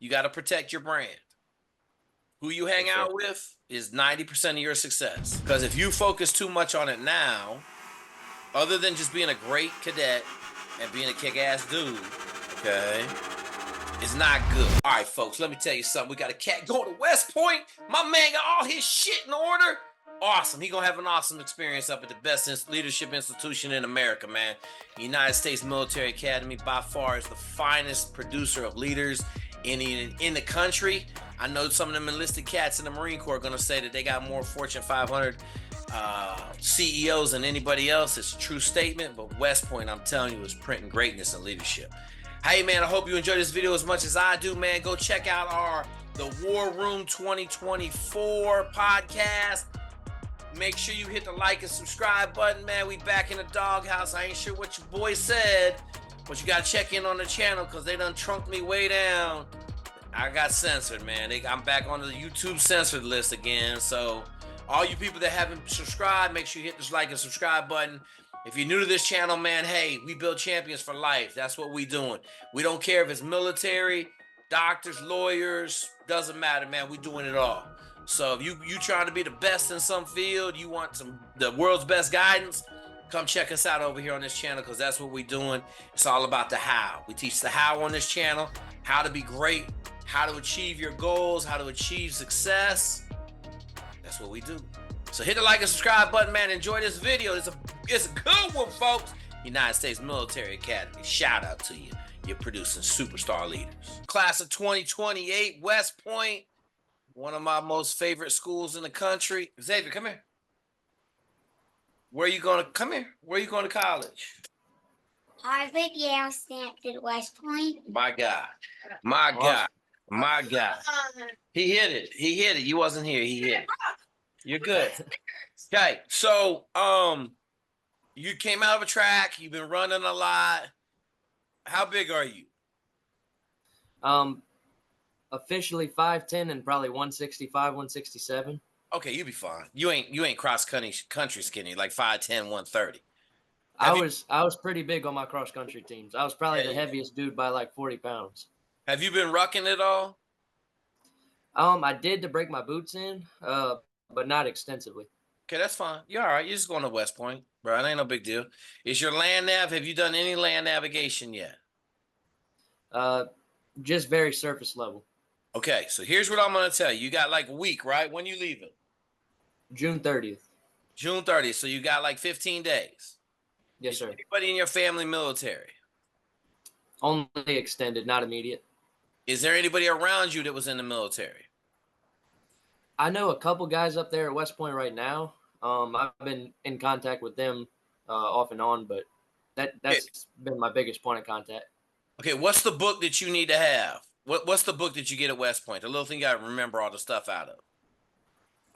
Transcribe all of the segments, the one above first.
You got to protect your brand. Who you hang out with is 90% of your success. Because if you focus too much on it now, other than just being a great cadet and being a kick-ass dude, okay, it's not good. All right, folks, let me tell you something. We got a cat going to West Point. My man got all his shit in order. Awesome. He going to have an awesome experience up at the best leadership institution in America, man. The United States Military Academy, by far, is the finest producer of leaders in the country. I know some of them enlisted cats in the Marine Corps are going to say that they got more Fortune 500 CEOs than anybody else. It's a true statement, but West Point, I'm telling you, is printing greatness and leadership. Hey, man, I hope you enjoyed this video as much as I do, man. Go check out the War Room 2024 podcast. Make sure you hit the like and subscribe button, man. We back in the doghouse. I ain't sure what your boy said, but you got to check in on the channel because they done trunked me way down. I got censored, man. I'm back on the YouTube censored list again. So all you people that haven't subscribed, make sure you hit this like and subscribe button. If you're new to this channel, man, hey, we build champions for life. That's what we doing. We don't care if it's military, doctors, lawyers, doesn't matter, man. We doing it all. So if you trying to be the best in some field, you want the world's best guidance, come check us out over here on this channel because that's what we doing. It's all about the how. We teach the how on this channel, how to be great, how to achieve your goals, how to achieve success. That's what we do. So hit the like and subscribe button, man. Enjoy this video. It's a good one, folks. United States Military Academy. Shout out to you. You're producing superstar leaders. Class of 2028, West Point. One of my most favorite schools in the country. Xavier, come here. Where are you going to come here? Where are you going to college? Harvard, Yale, Stanford, West Point. My God. My God. My God. He hit it. He hit it. You wasn't here. He hit it. You're good. Okay. So, you came out of a track. You've been running a lot. How big are you? Officially 5'10" and probably 165, 167. Okay, you'll be fine. You ain't cross country skinny, like 5'10", 130. I was pretty big on my cross country teams. I was probably the heaviest dude by like 40 pounds. Have you been rucking at all? I did to break my boots in, but not extensively. Okay, that's fine. You're all right. You're just going to West Point, bro. It ain't no big deal. Is your land nav? Have you done any land navigation yet? Just very surface level. Okay, so here's what I'm going to tell you. You got like a week, right? When you leaving? June 30th. June 30th. So you got like 15 days. Yes, sir. Anybody in your family military? Only extended, not immediate. Is there anybody around you that was in the military? I know a couple guys up there at West Point right now. I've been in contact with them off and on, but that's been my biggest point of contact. Okay, what's the book that you need to have? What's the book that you get at West Point? The little thing you got to remember all the stuff out of.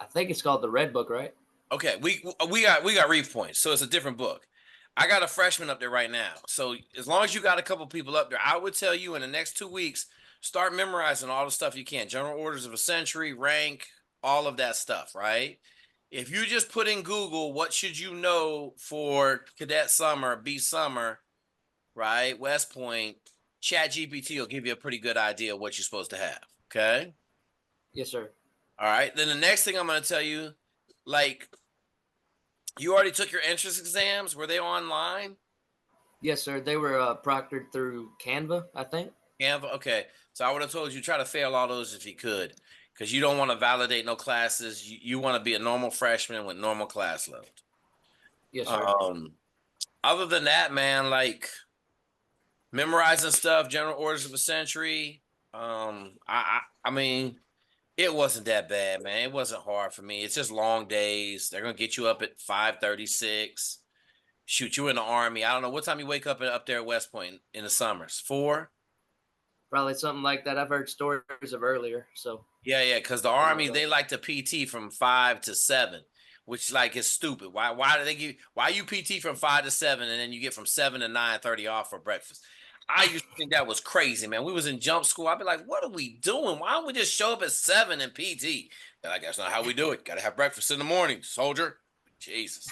I think it's called the Red Book, right? Okay, we got Reef Points, so it's a different book. I got a freshman up there right now. So as long as you got a couple people up there, I would tell you in the next 2 weeks, start memorizing all the stuff you can. General Orders of a Century, rank, all of that stuff, right? If you just put in Google, what should you know for cadet summer, B summer, right? West Point, ChatGPT will give you a pretty good idea of what you're supposed to have, okay? Yes, sir. All right. Then the next thing I'm going to tell you, like, you already took your entrance exams. Were they online? Yes, sir. They were proctored through Canva, I think. Canva? Okay. So I would have told you try to fail all those if you could, because you don't want to validate no classes. You want to be a normal freshman with normal class load. Yes, sir. Other than that, man, like memorizing stuff, General Orders of a Century. I mean, it wasn't that bad, man. It wasn't hard for me. It's just long days. They're gonna get you up at 5:36. Shoot, you in the Army. I don't know what time you wake up there at West Point in the summers. 4? Probably something like that. I've heard stories of earlier. So yeah, because the Army, they like to PT from 5 to 7, which like is stupid. Why do they give? Why you PT from 5 to 7 and then you get from 7 to 9:30 off for breakfast? I used to think that was crazy, man. We was in jump school. I'd be like, what are we doing? Why don't we just show up at 7 and PT? They're like, that's not how we do it. Got to have breakfast in the morning, soldier. Jesus.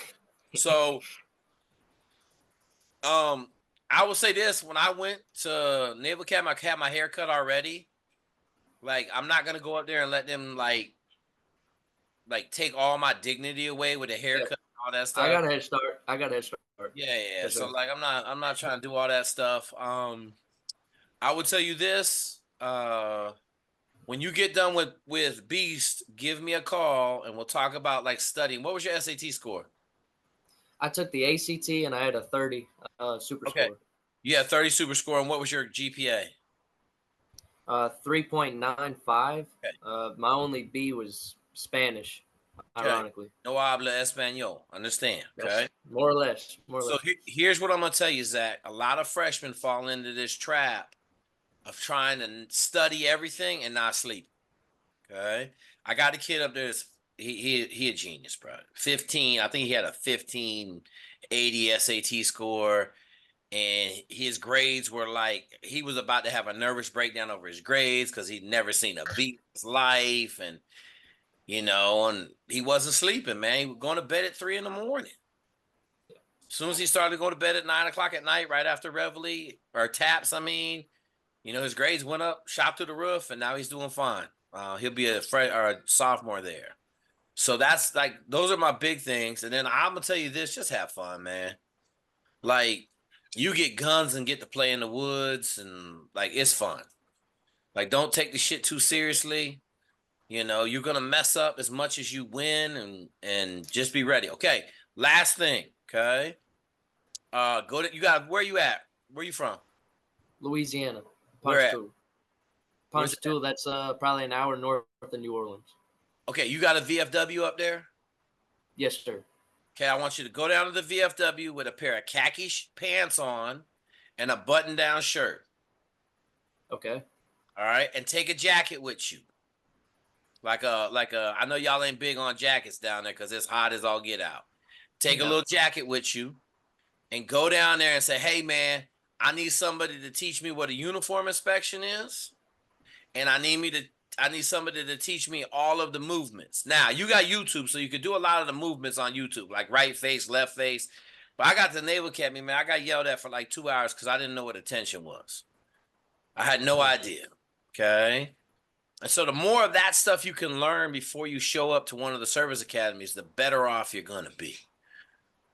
So, I will say this. When I went to Naval Academy, I had my hair cut already. Like, I'm not gonna go up there and let them like take all my dignity away with a Yeah. haircut and all that I stuff. got a head start. I got a head start. Yeah. Yes, So sir. like, I'm not trying to do all that stuff. I would tell you this. When you get done with Beast, give me a call and we'll talk about like studying. What was your SAT score? I took the ACT and I had a 30 super Okay. score. You had 30 super score, and what was your GPA? 3.95. Okay. My only B was Spanish, Okay. ironically. No habla español. Understand? Okay. That's more or less. More or So less. here's what I'm gonna tell you, Zach. A lot of freshmen fall into this trap of trying to study everything and not sleep. Okay. I got a kid up there. He a genius, bro. 15. I think he had a 1580 SAT score, and his grades were like he was about to have a nervous breakdown over his grades because he'd never seen a beat in his life, and and he wasn't sleeping, man. He was going to bed at 3 in the morning. As soon as he started to go to bed at 9 o'clock at night, right after Reveille or taps, I mean, his grades went up, shot through the roof, and now he's doing fine. He'll be a sophomore there. So that's like those are my big things. And then I'm gonna tell you this: just have fun, man. Like you get guns and get to play in the woods, and like it's fun. Like don't take the shit too seriously. You're gonna mess up as much as you win, and just be ready. Okay. Last thing. Okay. Where you at? Where you from? Louisiana, Where at? Ponchatoula. Where's that? Ponchatoula, that's probably an hour north of New Orleans. Okay, you got a VFW up there? Yes, sir. Okay, I want you to go down to the VFW with a pair of khaki pants on and a button-down shirt. Okay. All right, and take a jacket with you. I know y'all ain't big on jackets down there because it's hot as all get out. Take a Yeah. little jacket with you and go down there and say, hey man, I need somebody to teach me what a uniform inspection is. And I need somebody to teach me all of the movements. Now, you got YouTube, so you could do a lot of the movements on YouTube, like right face, left face. But I got the Naval Academy, man. I got yelled at for like 2 hours because I didn't know what attention was. I had no idea. Okay. And so the more of that stuff you can learn before you show up to one of the service academies, the better off you're going to be.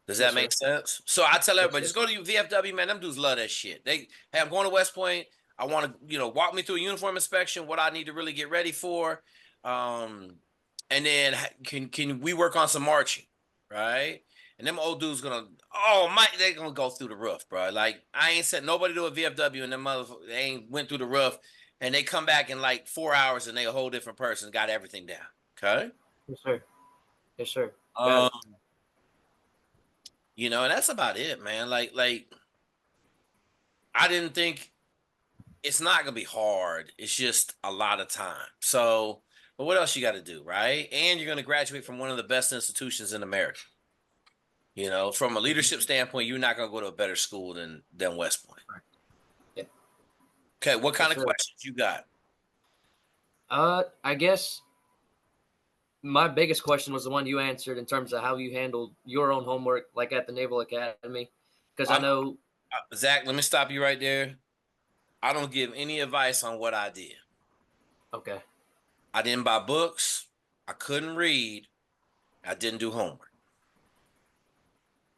Does that Yes, make sir. sense? So I tell Yes, everybody, sir. just go to VFW, man. Them dudes love that shit. Hey, I'm going to West Point. I want to, walk me through a uniform inspection, what I need to really get ready for. And then can we work on some marching, right? And them old dudes they gonna go through the roof, bro. Like I ain't sent nobody to a VFW and them motherfuckers they ain't went through the roof, and they come back in like 4 hours and they a whole different person, got everything down. Okay. Yes, sir. Yes, sir. Got it. And that's about it, man. Like I didn't think it's not gonna be hard. It's just a lot of time. So, but what else you got to do, right? And you're gonna graduate from one of the best institutions in America. From a leadership standpoint, you're not gonna go to a better school than West Point. Right. Yeah. Okay, what kind Yes, of sir. questions you got? I guess my biggest question was the one you answered in terms of how you handled your own homework, like at the Naval Academy, because I know. Zach, let me stop you right there. I don't give any advice on what I did. Okay. I didn't buy books. I couldn't read. I didn't do homework.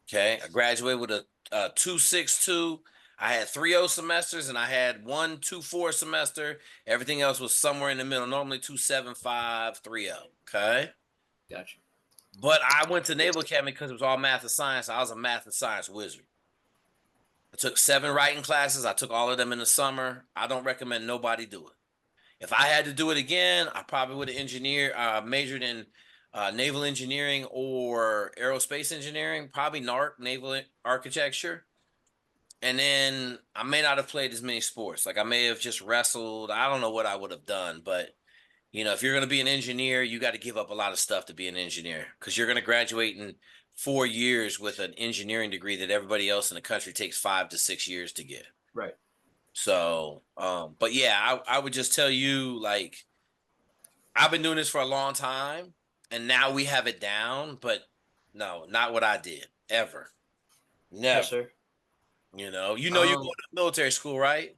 Okay, I graduated with a 2.62. I had 3.0 semesters and I had 1.24 semester. Everything else was somewhere in the middle, normally 2.75, 3.0. Okay. Gotcha. But I went to Naval Academy because it was all math and science. I was a math and science wizard. I took 7 writing classes. I took all of them in the summer. I don't recommend nobody do it. If I had to do it again, I probably would have majored in naval engineering or aerospace engineering, probably NARC, naval architecture. And then I may not have played as many sports. Like I may have just wrestled. I don't know what I would have done. But, if you're going to be an engineer, you got to give up a lot of stuff to be an engineer because you're going to graduate in 4 years with an engineering degree that everybody else in the country takes 5 to 6 years to get. Right. So, but yeah, I would just tell you, like, I've been doing this for a long time and now we have it down, but no, not what I did ever. Never. Yes, sir. You go to military school, right?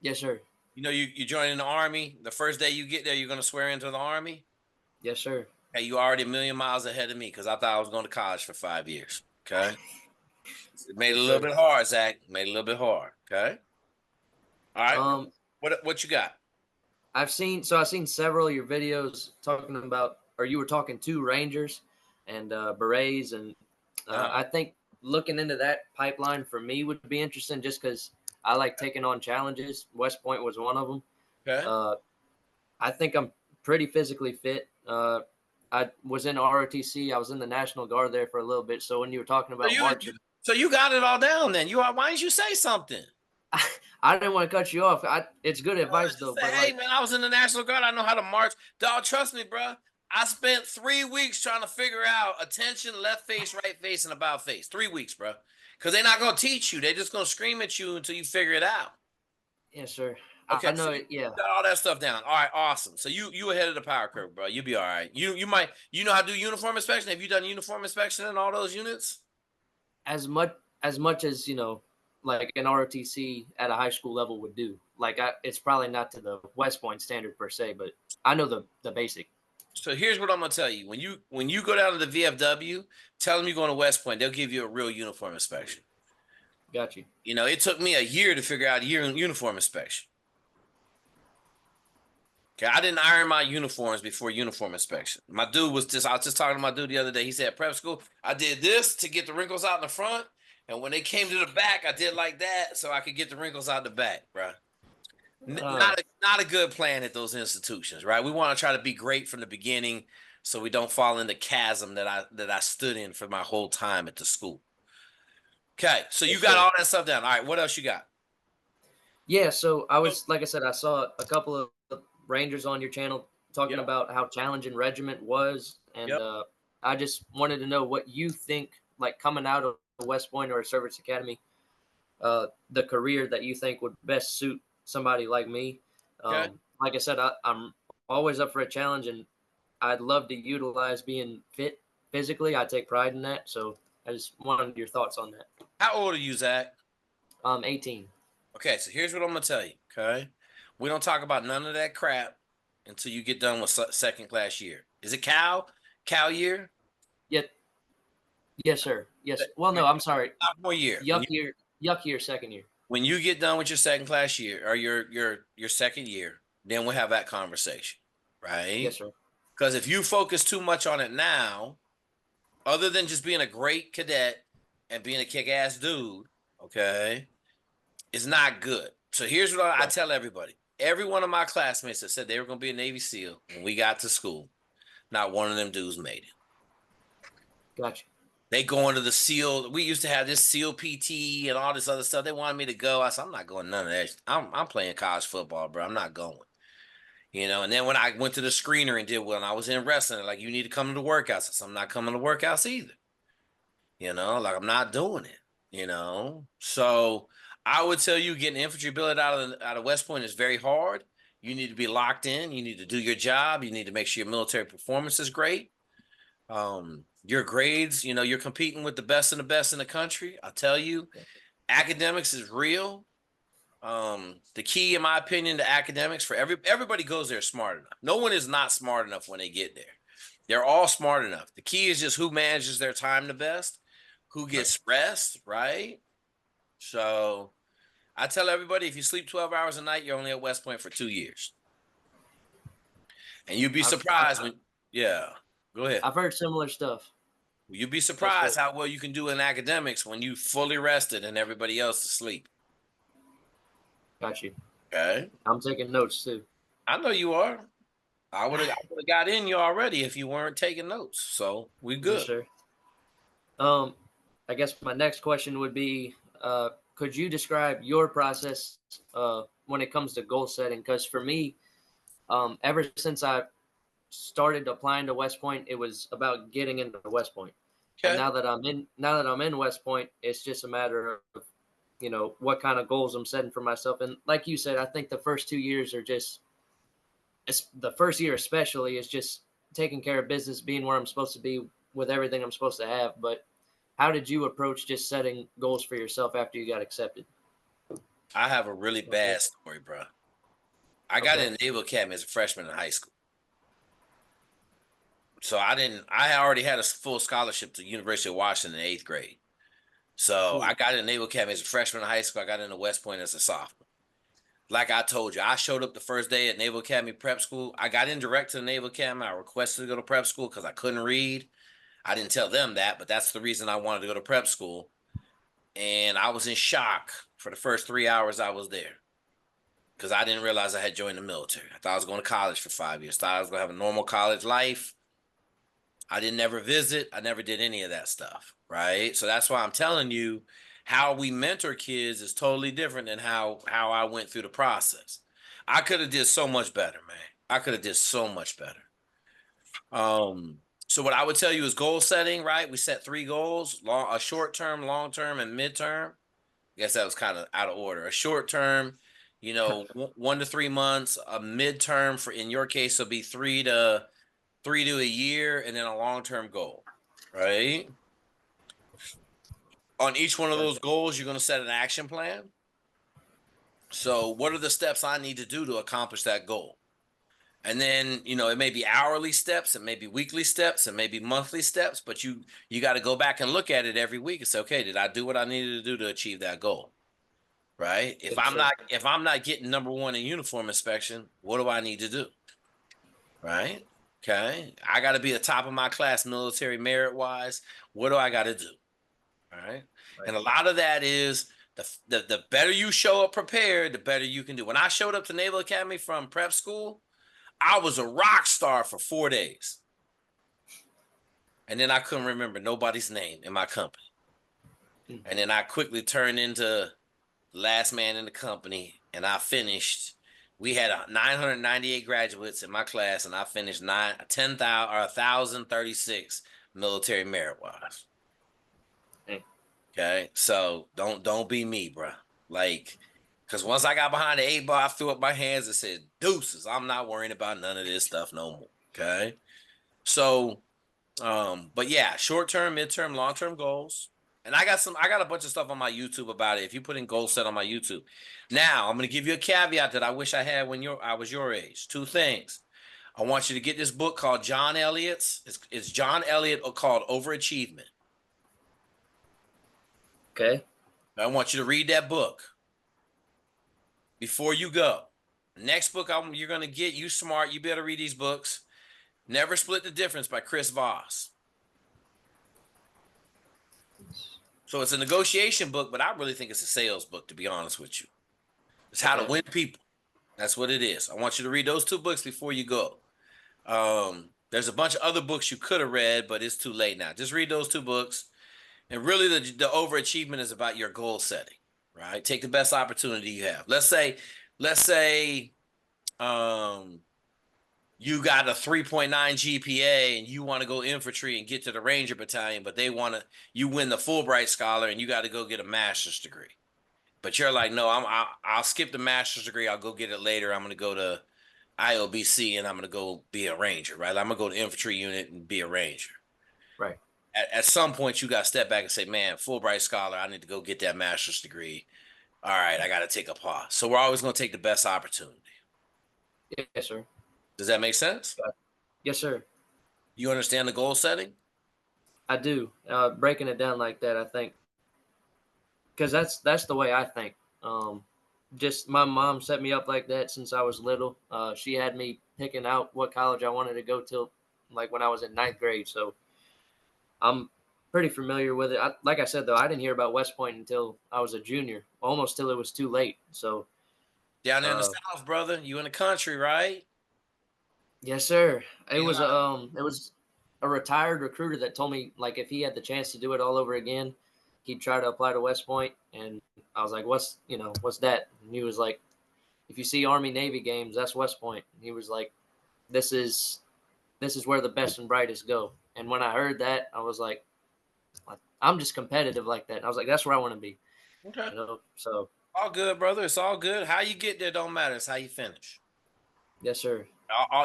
Yes, sir. You know, you joining the Army. The first day you get there, you're going to swear into the Army. Yes, sir. Hey, you already a million miles ahead of me because I thought I was going to college for 5 years. Okay. It made it a Yes, little sir. bit hard, Zach. Made it a little bit hard. Okay. All right. Um, What you got? I've seen several of your videos talking about, or you were talking to Rangers and Berets, and I think looking into that pipeline for me would be interesting, just because I like taking on challenges. West Point was one of them. Okay. I think I'm pretty physically fit. I was in ROTC. I was in the National Guard there for a little bit. So when you were talking So about you, marching, so you got it all down then. Why didn't you say something? I didn't want to cut you off. It's good advice though. Just say, But hey like, man, I was in the National Guard. I know how to march. Dog, trust me, bro. I spent 3 weeks trying to figure out attention, left face, right face, and about face. 3 weeks, bro. Because they're not gonna teach you. They're just gonna scream at you until you figure it out. yes, sir. Okay, I know so it. you Yeah. got all that stuff down. All right, awesome. So you ahead of the power curve, bro. You'll be all right. You might know how to do uniform inspection. Have you done uniform inspection in all those units? As much as like an ROTC at a high school level would do. Like it's probably not to the West Point standard per se, but I know the basic. So here's what I'm gonna tell you. When you go down to the VFW, tell them you're going to West Point. They'll give you a real uniform inspection. Got you. You know, it took me a year to figure out uniform inspection. Okay, I didn't iron my uniforms before uniform inspection. I was just talking to my dude the other day. He said, prep school, I did this to get the wrinkles out in the front. And when they came to the back, I did like that so I could get the wrinkles out the back, bro. Not a good plan at those institutions, right? We want to try to be great from the beginning so we don't fall in the chasm that I stood in for my whole time at the school. Okay, so you got all that stuff down. All right, what else you got? Yeah, so like I said, I saw a couple of Rangers on your channel talking about how challenging regiment was, and I just wanted to know what you think, like coming out of West Point or a service academy, the career that you think would best suit somebody like me. Okay. Like I said, I'm always up for a challenge, and I'd love to utilize being fit physically. I take pride in that, so I just wanted your thoughts on that. How old are you, Zach? 18. Okay, so here's what I'm gonna tell you. Okay, we don't talk about none of that crap until you get done with second class year. Is it Cal year? Yes, sir. Yes. Well, no, I'm sorry. Sophomore year. Yuck year, second year. When you get done with your second class year or your second year, then we'll have that conversation, right? Yes, sir. Because if you focus too much on it now, other than just being a great cadet and being a kick-ass dude, okay, it's not good. So here's what I tell everybody. Every one of my classmates that said they were going to be a Navy SEAL when we got to school, not one of them dudes made it. Gotcha. They go into the SEAL. We used to have this SEAL PT and all this other stuff. They wanted me to go. I said, I'm not going none of that. I'm playing college football, bro. I'm not going. You know, and then when I went to the screener and did well, and I was in wrestling, like, you need to come to the workouts. I said, I'm not coming to workouts either. You know, like, I'm not doing it, you know. So I would tell you getting infantry billet out of West Point is very hard. You need to be locked in. You need to do your job. You need to make sure your military performance is great. Your grades, you know, you're competing with the best in the country. I'll tell you, academics is real. The key, in my opinion, to academics for everybody goes there smart enough. No one is not smart enough when they get there. They're all smart enough. The key is just who manages their time the best, who gets rest, right? So I tell everybody, if you sleep 12 hours a night, you're only at West Point for 2 years. And you'd be surprised go ahead. I've heard similar stuff. You'd be surprised how well you can do in academics when you fully rested and everybody else is asleep. Got you. Okay. I'm taking notes too. I know you are. I would have got in you already if you weren't taking notes. So we good. Yes, sir. I guess my next question would be, could you describe your process when it comes to goal setting? Because for me, ever since I started applying to West Point, it was about getting into West Point. Okay. And now that I'm in West Point, it's just a matter of, you know, what kind of goals I'm setting for myself. And like you said, I think the first 2 years are just, the first year especially is just taking care of business, being where I'm supposed to be with everything I'm supposed to have. But how did you approach just setting goals for yourself after you got accepted? I have a really bad story, bro. I got Okay. in Naval Academy as a freshman in high school. So I already had a full scholarship to University of Washington in 8th grade. So I Cool. got in Naval Academy as a freshman in high school. I got into West Point as a sophomore. Like I told you, I showed up the first day at Naval Academy prep school. I got in direct to the Naval Academy. I requested to go to prep school because I couldn't read. I didn't tell them that, but that's the reason I wanted to go to prep school. And I was in shock for the first 3 hours I was there because I didn't realize I had joined the military. I thought I was going to college for 5 years. Thought I was going to have a normal college life. I didn't ever visit. I never did any of that stuff, right? So that's why I'm telling you, how we mentor kids is totally different than how I went through the process. I could have did so much better, man. I could have did so much better. So what I would tell you is goal setting, right? We set 3 goals: a short term, long term, and midterm. I guess that was kind of out of order. A short term, 1 to 3 months. A midterm, for in your case, will be 3 to a year, and then a long term goal, right? On each one of those goals, you're going to set an action plan. So, what are the steps I need to do to accomplish that goal? And then, it may be hourly steps, it may be weekly steps, it may be monthly steps, but you got to go back and look at it every week and say, okay, did I do what I needed to do to achieve that goal? Right? If Yes, I'm sir. not getting number 1 in uniform inspection, what do I need to do? Right? Okay. I got to be the top of my class military merit wise. What do I got to do? All right. Right. And a lot of that is the better you show up prepared, the better you can do. When I showed up to Naval Academy from prep school, I was a rock star for 4 days. And then I couldn't remember nobody's name in my company. Mm-hmm. And then I quickly turned into last man in the company, and I finished. We had 998 graduates in my class, and I finished 1,036 military merit wise. Okay, so don't be me, bro. Like, because once I got behind the 8 ball, I threw up my hands and said, "Deuces, I'm not worrying about none of this stuff no more." Okay, so, but yeah, short term, midterm, long term goals. And I got a bunch of stuff on my YouTube about it. If you put in goal set on my YouTube, now I'm gonna give you a caveat that I wish I had when I was your age. 2 things. I want you to get this book called John Elliott's. It's John Elliott called Overachievement. Okay. I want you to read that book before you go. Next book you're going to get, you smart, you better read these books. Never Split the Difference by Chris Voss. So it's a negotiation book, but I really think it's a sales book, to be honest with you. It's how to win people. That's what it is. I want you to read those 2 books before you go. There's a bunch of other books you could have read, but it's too late now. Just read those 2 books. And really, the overachievement is about your goal setting, right? Take the best opportunity you have. Let's say, you got a 3.9 GPA and you want to go infantry and get to the Ranger Battalion, but you win the Fulbright Scholar and you got to go get a master's degree. But you're like, no, I'll skip the master's degree. I'll go get it later. I'm going to go to IOBC and I'm going to go be a Ranger, right? I'm going to go to infantry unit and be a Ranger. Right. At some point, you got to step back and say, man, Fulbright Scholar, I need to go get that master's degree. All right, I got to take a pause. So we're always going to take the best opportunity. Yes, sir. Does that make sense? Yes, sir. You understand the goal setting? I do. Breaking it down like that, I think, because that's the way I think. Just my mom set me up like that since I was little. She had me picking out what college I wanted to go to, like when I was in 9th grade. So I'm pretty familiar with it. Like I said, though, I didn't hear about West Point until I was a junior, almost till it was too late. So Down there in the South, brother. You in the country, right? yes, sir. It You was know, it was a retired recruiter that told me, like, if he had the chance to do it all over again, he'd try to apply to West Point. And I was like, what's that? And he was like, if you see Army Navy games, that's West Point. And he was like, this is where the best and brightest go. And when I heard that, I was like, I'm just competitive like that. And I was like, that's where I want to be. okay. So All good, brother. It's all good. How you get there don't matter. It's how you finish. yes, sir.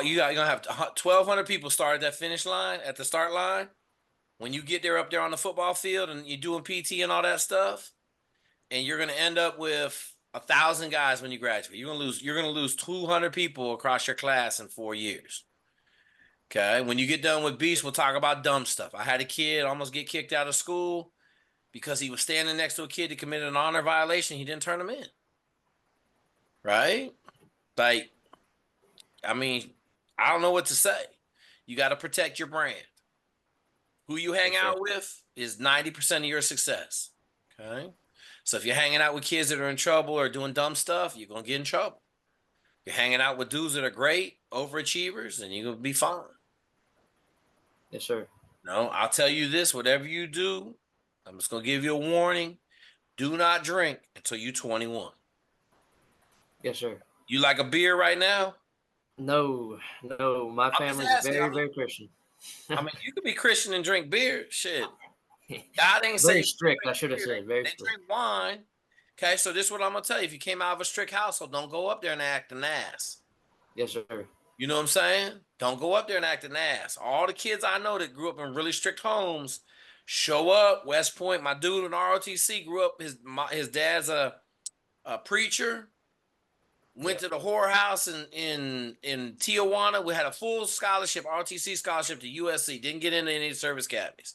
You're going to have 1,200 people start at that finish line, at the start line. When you get there up there on the football field and you're doing PT and all that stuff, and you're going to end up with 1,000 guys when you graduate. You're gonna lose 200 people across your class in 4 years. Okay. When you get done with beast, we'll talk about dumb stuff. I had a kid almost get kicked out of school because he was standing next to a kid that committed an honor violation. He didn't turn him in. Right? Like, I mean, I don't know what to say. You got to protect your brand. Who you hang Yes, sir. out with is 90% of your success. Okay. So if you're hanging out with kids that are in trouble or doing dumb stuff, you're going to get in trouble. You're hanging out with dudes that are great, overachievers, and you're going to be fine. Yes, sir. No, I'll tell you this, whatever you do, I'm just going to give you a warning. Do not drink until you're 21. Yes, sir. You like a beer right now? No, no. My I'm just family's asking. very, very Christian. I mean, you could be Christian and drink beer. Shit. God ain't Very saying strict, I drink should have beer. said. Very They strict. drink wine. Okay, so this is what I'm gonna tell you. If you came out of a strict household, don't go up there and act an ass. Yes, sir. You know what I'm saying? Don't go up there and act an ass. All the kids I know that grew up in really strict homes show up. West Point, my dude in ROTC grew up. His dad's a preacher. Went to the whorehouse in Tijuana. We had a full scholarship, ROTC scholarship to USC. Didn't get into any service academies.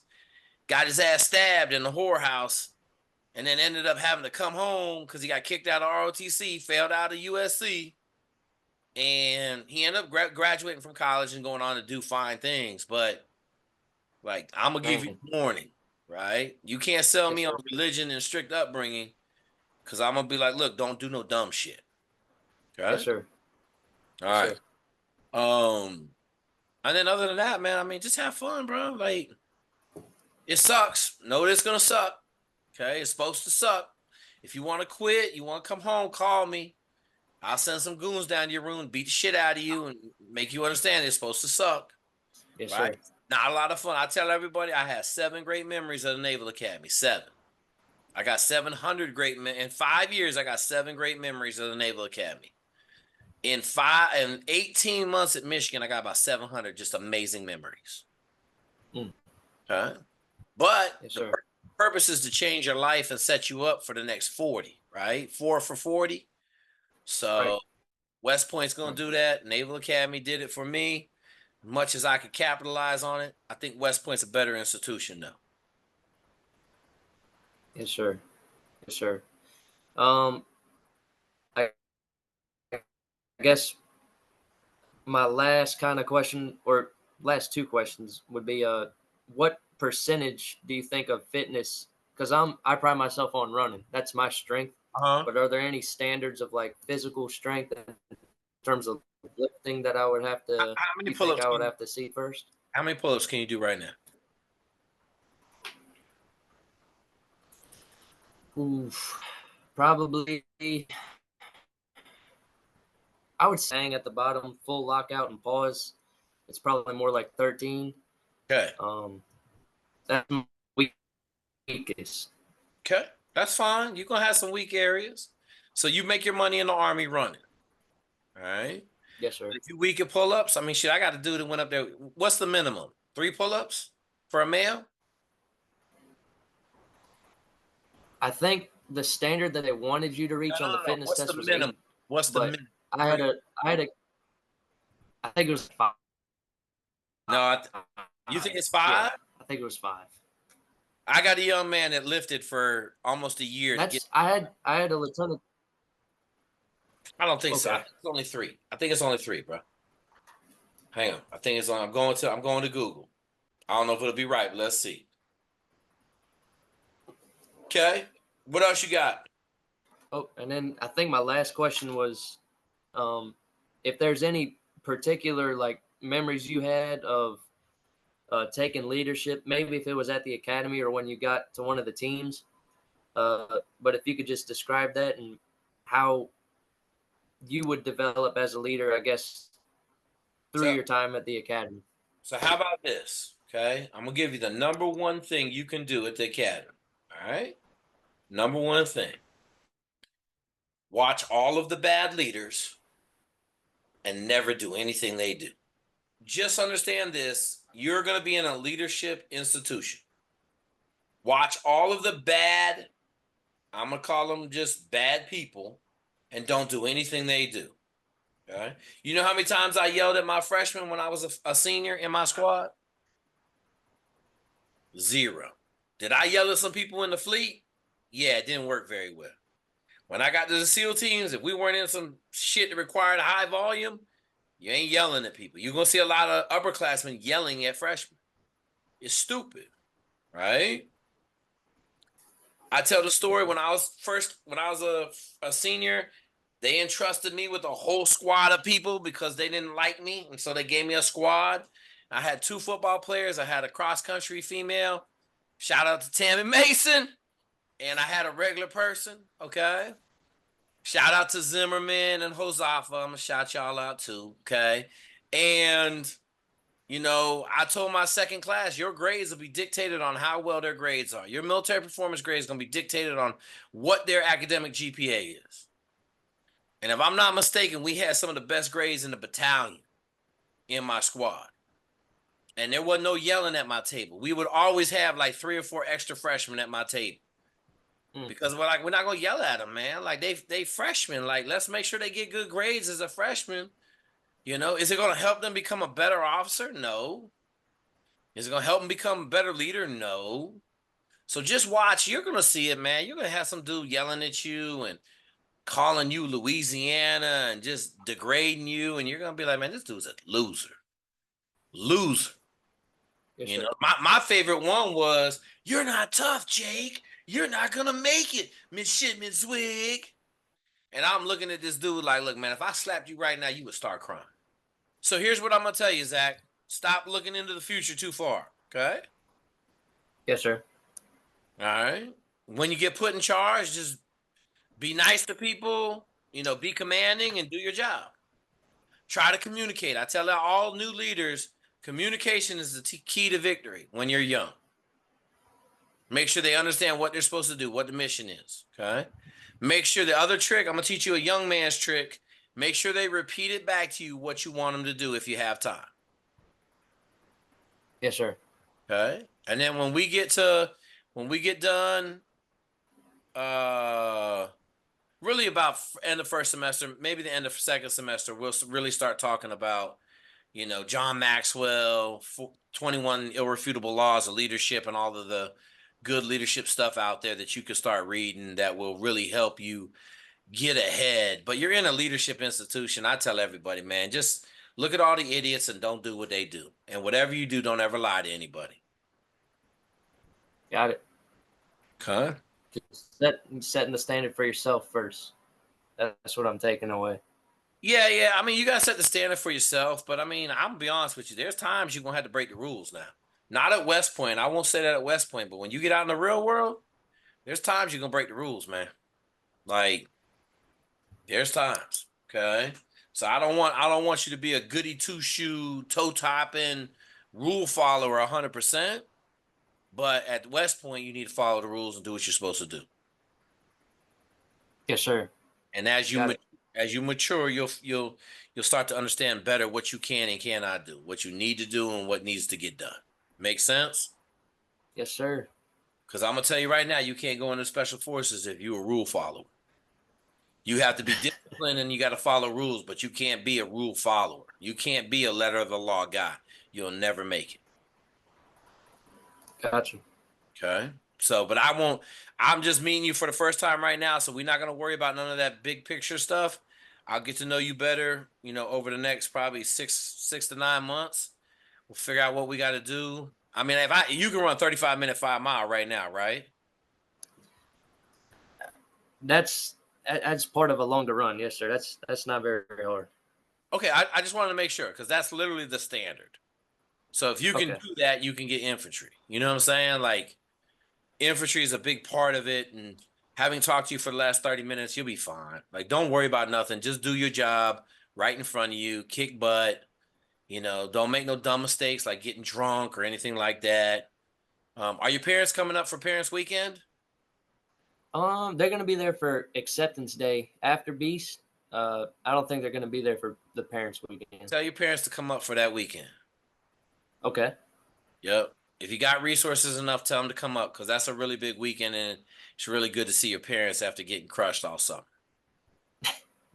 Got his ass stabbed in the whorehouse, and then ended up having to come home because he got kicked out of ROTC, failed out of USC, and he ended up graduating from college and going on to do fine things. But like, I'm gonna give you a warning, right? You can't sell Yes, me sir. on religion and strict upbringing, because I'm gonna be like, look, don't do no dumb shit. Okay? Yes, sir. All Yes, right. sir. And then other than that, man, I mean, just have fun, bro. Like, it sucks. Know it's gonna suck. Okay, it's supposed to suck. If you want to quit, you want to come home, call me. I'll send some goons down to your room, beat the shit out of you, and make you understand it's supposed to suck. Yes, Right? sir. Not a lot of fun. I tell everybody I had 7 great memories of the Naval Academy. 7. I got 700 in 5 years. I got 7 great memories of the Naval Academy. In 18 months at Michigan, I got about 700 just amazing memories. Okay? But Yes, the sir. purpose is to change your life and set you up for the next 40, right? 4 for 40. So Right. West Point's going to do that. Naval Academy did it for me. Much as I could capitalize on it, I think West Point's a better institution now. Yes, sir. Yes, sir. I guess my last kind of question, or last 2 questions, would be what percentage do you think of fitness, because I pride myself on running, that's my strength, but are there any standards of like physical strength in terms of lifting that I would have to How many you think pull-ups? I would have to see first? How many pull-ups can you do right now? Oof, probably I would say at the bottom, full lockout and pause, it's probably more like 13. Okay. That's my weakest. Okay. That's fine. You're going to have some weak areas. So you make your money in the Army running. All right. Yes, sir. If you weak at pull-ups, I mean, shit, I got a dude that went up there. What's the minimum? 3 pull-ups for a male? I think the standard that they wanted you to reach on the fitness What's test the was minimum? 8. What's the But minimum? I had I think it was 5. No, you think it's 5? Yeah, I think it was 5. I got a young man that lifted for almost a year. I had a lieutenant. I don't think so. Okay. It's only 3. I think it's only 3, bro. Hang on. I think it's on. I'm going to Google. I don't know if it'll be right, but let's see. Okay. What else you got? Oh, and then I think my last question was, if there's any particular like memories you had of taking leadership, maybe if it was at the academy or when you got to one of the teams. But if you could just describe that and how you would develop as a leader, I guess, through your time at the academy. So how about this? Okay. I'm going to give you the number one thing you can do at the academy. All right. Number one thing. Watch all of the bad leaders and never do anything they do. Just understand this. You're going to be in a leadership institution. Watch all of the bad, I'm going to call them just bad people, and don't do anything they do. Okay. You know how many times I yelled at my freshmen when I was a senior in my squad? 0. Did I yell at some people in the fleet? Yeah, it didn't work very well. When I got to the SEAL teams, if we weren't in some shit that required a high volume, you ain't yelling at people. You're going to see a lot of upperclassmen yelling at freshmen. It's stupid, right? I tell the story when I was a senior, they entrusted me with a whole squad of people because they didn't like me. And so they gave me a squad. I had 2 football players. I had a cross country female. Shout out to Tammy Mason. And I had a regular person. Okay. Shout out to Zimmerman and Hozafa. I'm going to shout y'all out too. Okay. And, I told my second class, your grades will be dictated on how well their grades are. Your military performance grade is going to be dictated on what their academic GPA is. And if I'm not mistaken, we had some of the best grades in the battalion in my squad. And there wasn't no yelling at my table. We would always have like 3 or 4 extra freshmen at my table. Because we're not going to yell at them, man. Like they freshmen. Like, let's make sure they get good grades as a freshman. Is it going to help them become a better officer? No. Is it going to help them become a better leader? No. So just watch. You're going to see it, man. You're going to have some dude yelling at you and calling you Louisiana and just degrading you. And you're going to be like, man, this dude's a loser. Loser. Yes, My favorite one was, you're not tough, Jake. You're not going to make it, Midshipman Zweig. And I'm looking at this dude like, look, man, if I slapped you right now, you would start crying. So here's what I'm going to tell you, Zach. Stop looking into the future too far, okay? Yes, sir. All right. When you get put in charge, just be nice to people, be commanding and do your job. Try to communicate. I tell all new leaders, communication is the key to victory when you're young. Make sure they understand what they're supposed to do, what the mission is, okay? Make sure the other trick, I'm going to teach you a young man's trick. Make sure they repeat it back to you what you want them to do if you have time. Yes, sir. Okay? And then when we get done, really about end of first semester, maybe the end of second semester, we'll really start talking about, John Maxwell, 21 irrefutable laws of leadership and all of the good leadership stuff out there that you can start reading that will really help you get ahead. But you're in a leadership institution. I tell everybody, man, just look at all the idiots and don't do what they do. And whatever you do, don't ever lie to anybody. Got it. Okay. Just setting the standard for yourself first. That's what I'm taking away. Yeah. I mean, you got to set the standard for yourself. But I mean, I'm going to be honest with you. There's times you're going to have to break the rules now. Not at West Point. I won't say that at West Point. But when you get out in the real world, there's times you're going to break the rules, man. Like, there's times. Okay. So I don't want you to be a goody two-shoe, toe-topping rule follower 100%. But at West Point, you need to follow the rules and do what you're supposed to do. Yes, sir. And as you mature, you'll start to understand better what you can and cannot do, what you need to do, and what needs to get done. Make sense? Yes, sir. Because I'm gonna tell you right now, you can't go into special forces if you're a rule follower. You have to be disciplined and you got to follow rules, but you can't be a rule follower. You can't be a letter of the law guy. You'll never make it. Gotcha. Okay. So, but I'm just meeting you for the first time right now. So we're not going to worry about none of that big picture stuff. I'll get to know you better, over the next probably six to 9 months. We'll figure out what we got to do. I mean, you can run 35-minute 5 mile right now, right? That's part of a longer run. Yes, sir. That's not very, very hard. Okay. I just wanted to make sure because that's literally the standard. So if you can do that, you can get infantry. You know what I'm saying? Like, infantry is a big part of it. And having talked to you for the last 30 minutes, you'll be fine. Like, don't worry about nothing. Just do your job right in front of you. Kick butt. Don't make no dumb mistakes like getting drunk or anything like that. Are your parents coming up for Parents Weekend? They're gonna be there for Acceptance Day after Beast. I don't think they're gonna be there for the Parents Weekend. Tell your parents to come up for that weekend. Okay. Yep. If you got resources enough, tell them to come up because that's a really big weekend and it's really good to see your parents after getting crushed all summer.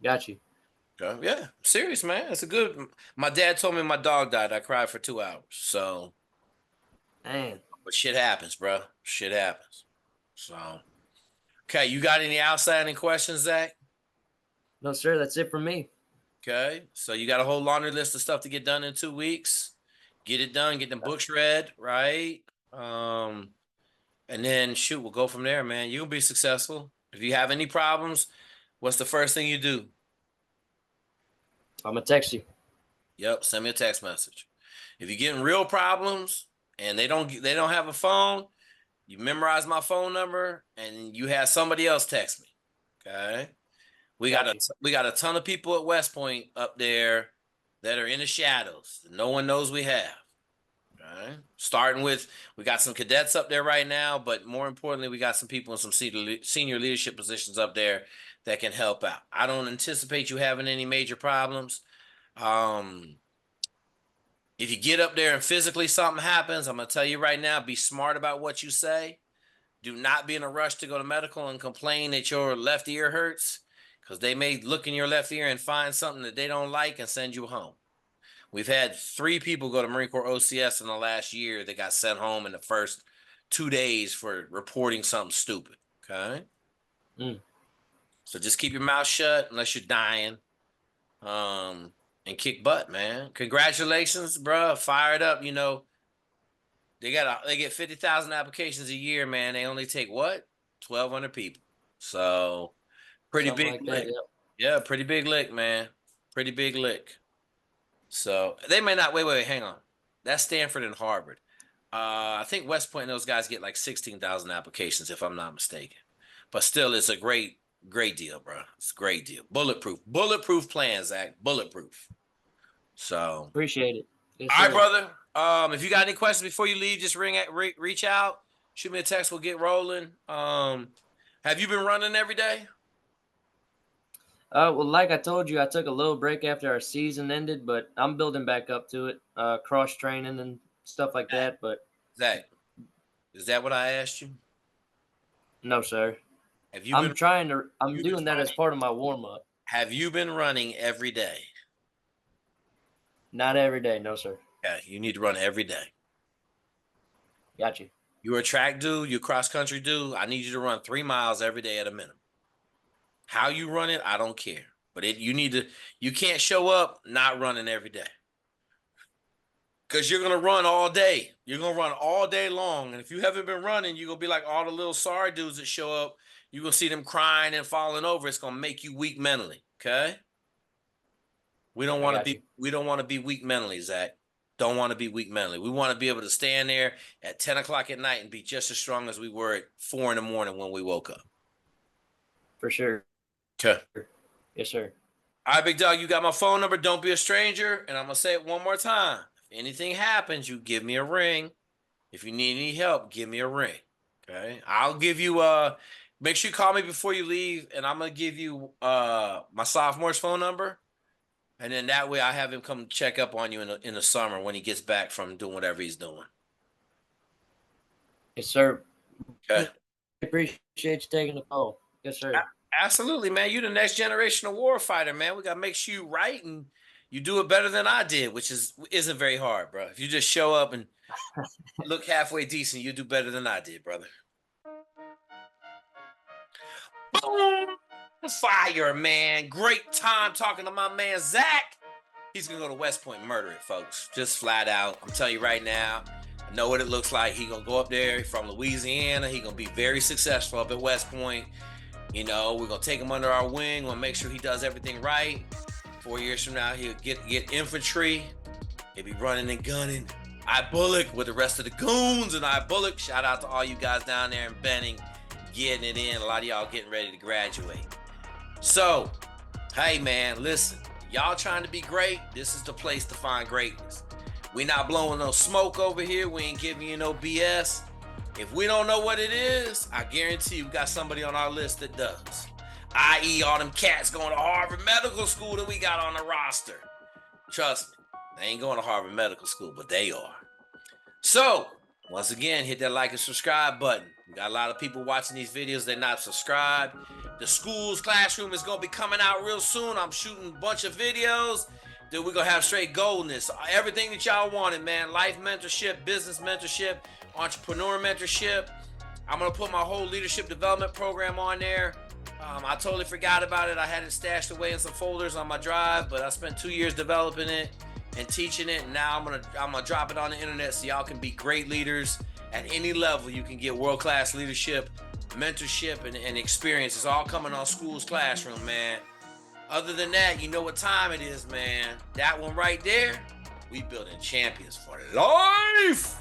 Got you. Okay. Yeah, serious, man. It's a good. My dad told me my dog died. I cried for 2 hours. So, Man. but shit happens, bro. Shit happens. So, okay, you got any outstanding questions, Zach? No, sir. That's it for me. Okay, so you got a whole laundry list of stuff to get done in 2 weeks. Get it done. Get them books read, right? And then shoot, we'll go from there, man. You'll be successful. If you have any problems, what's the first thing you do? I'm gonna text you. Yep, send me a text message. If you're getting real problems and they don't have a phone, you memorize my phone number and you have somebody else text me. Okay. We got a ton of people at West Point up there that are in the shadows. No one knows we have. Okay. Starting with, we got some cadets up there right now, but more importantly, we got some people in some senior leadership positions up there that can help out. I don't anticipate you having any major problems. If you get up there and physically something happens, I'm gonna tell you right now, be smart about what you say. Do not be in a rush to go to medical and complain that your left ear hurts, because they may look in your left ear and find something that they don't like and send you home. We've had 3 people go to Marine Corps OCS in the last year that got sent home in the first 2 days for reporting something stupid. Okay. So just keep your mouth shut unless you're dying. And kick butt, man. Congratulations, bro. Fired up. You know, they get 50,000 applications a year, man. They only take what? 1,200 people. So pretty Something big like lick. that. Yep. Yeah, pretty big lick, man. Pretty big lick. So they may not. Wait, hang on. That's Stanford and Harvard. I think West Point and those guys get like 16,000 applications, if I'm not mistaken. But still, it's a great deal, bro. It's a great deal. Bulletproof plan, Zach. Bulletproof. So, Appreciate it. Yes, all right, sir. brother. If you got any questions before you leave, just reach out, shoot me a text. We'll get rolling. Have you been running every day? Well, like I told you, I took a little break after our season ended, but I'm building back up to it. Cross training and stuff like that. But Zach, is that what I asked you? no, sir. Have you I'm been? trying to. I'm you've been doing that as running- part of my warm up. Have you been running every day? Not every day, no, sir. Yeah, you need to run every day. Got you. You're a track dude, you're a cross country dude. I need you to run 3 miles every day at a minimum. How you run it, I don't care. But you can't show up not running every day. Because you're going to run all day. You're going to run all day long. And if you haven't been running, you're going to be like all the little sorry dudes that show up. You're going to see them crying and falling over. It's going to make you weak mentally. Okay? We don't want to be weak mentally, Zach. Don't want to be weak mentally. We want to be able to stand there at 10 o'clock at night and be just as strong as we were at 4 a.m. when we woke up. For sure. Okay. Yes, sir. All right, big dog, you got my phone number. Don't be a stranger. And I'm going to say it one more time. If anything happens, you give me a ring. If you need any help, give me a ring. Okay? I'll give you make sure you call me before you leave, and I'm going to give you my sophomore's phone number. And then that way I have him come check up on you in the summer when he gets back from doing whatever he's doing. Yes, sir. Okay. Appreciate you taking the call. Yes, sir. Absolutely, man. You're the next generation of war fighter, man. We got to make sure you right and you do it better than I did, which isn't very hard, bro. If you just show up and look halfway decent, you do better than I did, brother. Boom! Fire, man. Great time talking to my man, Zach. He's going to go to West Point and murder it, folks. Just flat out. I'm telling you right now, I know what it looks like. He's going to go up there from Louisiana. He's going to be very successful up at West Point. You know, we're going to take him under our wing. We'll make sure he does everything right. 4 years from now, he'll get infantry. He'll be running and gunning. I Bullock with the rest of the goons and I Bullock. Shout out to all you guys down there in Benning, getting it in. A lot of y'all getting ready to graduate. So, hey man, listen. Y'all trying to be great, this is the place to find greatness. We not blowing no smoke over here. We ain't giving you no BS. If we don't know what it is, I guarantee you we got somebody on our list that does. I.e. all them cats going to Harvard Medical School that we got on the roster. Trust me, they ain't going to Harvard Medical School, but they are. So, Once again, hit that like and subscribe button. We got a lot of people watching these videos, they're not subscribed. The school's classroom is gonna be coming out real soon. I'm shooting a bunch of videos. Then we're gonna have straight goldness. Everything that y'all wanted, man. Life mentorship, business mentorship, entrepreneur mentorship. I'm gonna put my whole leadership development program on there. I totally forgot about it. I had it stashed away in some folders on my drive, but I spent 2 years developing it and teaching it, and now I'm gonna drop it on the internet so y'all can be great leaders at any level. You can get world-class leadership, mentorship, and experience. It's all coming on School's Classroom, man. Other than that, you know what time it is, man. That one right there, we building champions for life.